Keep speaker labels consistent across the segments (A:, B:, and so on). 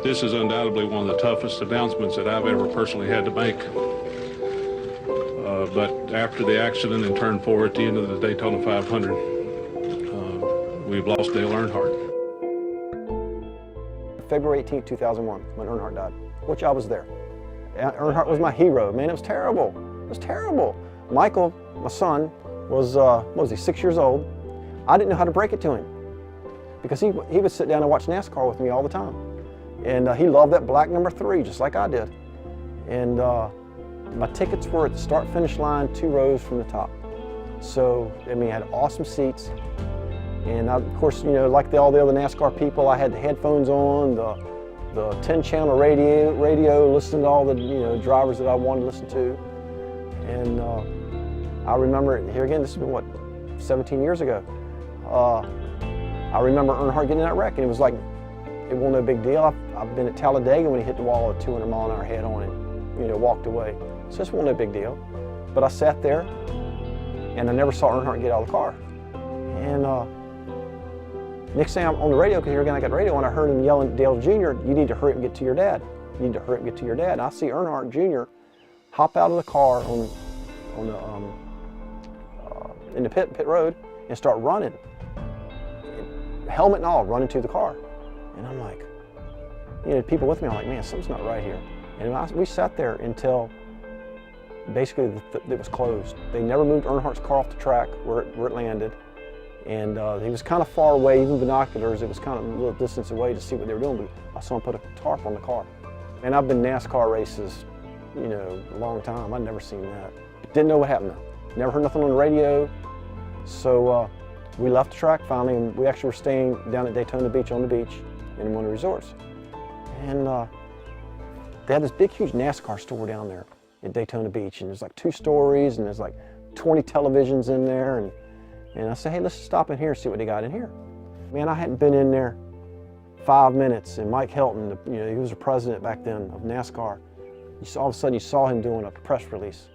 A: This is undoubtedly one of the toughest announcements that I've ever personally had to make. But after the accident in turn 4 at the end of the Daytona 500, we've lost Dale Earnhardt.
B: February 18, 2001, when Earnhardt died, which I was there. Earnhardt was my hero. Man, it was terrible. It was terrible. Michael, my son, was, what was he, 6 years old. I didn't know how to break it to him because he would sit down and watch NASCAR with me all the time. And he loved that black number 3, just like I did. And my tickets were at the start-finish line 2 rows from the top. So, I mean, I had awesome seats. And I, of course, you know, like all the other NASCAR people, I had the headphones on, the 10-channel radio, listening to all the, you know, drivers that I wanted to listen to. And I remember, here again, this has been, what, 17 years ago. I remember Earnhardt getting in that wreck, and it was like, it wasn't no big deal. I've been at Talladega when he hit the wall at 200-mile-an-hour head-on and, you know, walked away. So this wasn't no big deal. But I sat there, and I never saw Earnhardt get out of the car. And next thing I'm on the radio, because here again I got the radio, and I heard him yelling at Dale Jr., "You need to hurry up and get to your dad. You need to hurry up and get to your dad." And I see Earnhardt Jr. hop out of the car in the pit road and start running, helmet and all, running to the car. And I'm like, you know, people with me, I'm like, man, something's not right here. And we sat there until basically it was closed. They never moved Earnhardt's car off the track where it landed. And he was kind of far away, even binoculars, it was kind of a little distance away to see what they were doing, but I saw him put a tarp on the car. And I've been NASCAR races, you know, a long time. I'd never seen that. Didn't know what happened though. Never heard nothing on the radio. So we left the track finally, and we actually were staying down at Daytona Beach on the beach in one of the resorts. And they had this big, huge NASCAR store down there at Daytona Beach, and there's like 2 stories, and there's like 20 televisions in there. And I said, hey, let's stop in here and see what they got in here. Man, I hadn't been in there 5 minutes, and Mike Helton, you know, he was the president back then of NASCAR. All of a sudden, you saw him doing a press release.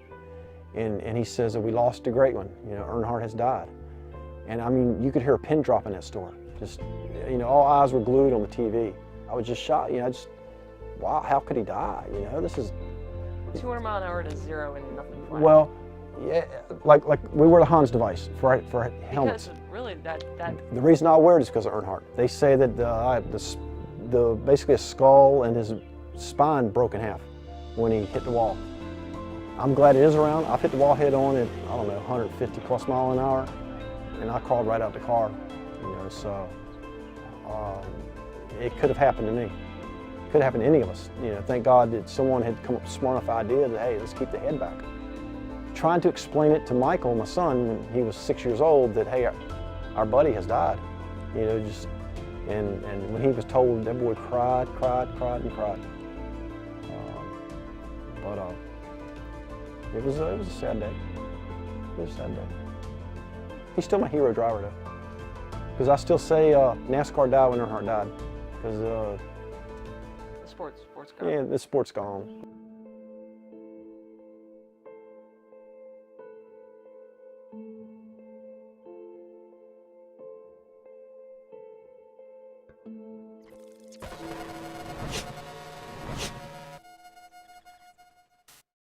B: And he says that we lost a great one. You know, Earnhardt has died. And I mean, you could hear a pin drop in that store. Just, you know, all eyes were glued on the TV. I was just shocked, you know, wow, how could he die? You know, this is...
C: 200 mile an hour to 0 and nothing flat.
B: Well, yeah, like we wear the Hans device for helmets.
C: Because really,
B: the reason I wear it is because of Earnhardt. They say that basically his skull and his spine broke in half when he hit the wall. I'm glad it is around. I've hit the wall head on at, I don't know, 150 plus mile an hour, and I crawled right out the car. You know, so it could have happened to me. It could have happened to any of us. You know, thank God that someone had come up with a smart enough idea that, hey, let's keep the head back. Trying to explain it to Michael, my son, when he was 6 years old, that, hey, our buddy has died. You know, just, and when he was told, that boy cried, and cried. It was a sad day. It was a sad day. He's still my hero driver, though. Because I still say NASCAR died when Earnhardt died. Because
C: sport's gone.
B: Yeah, the sport's gone.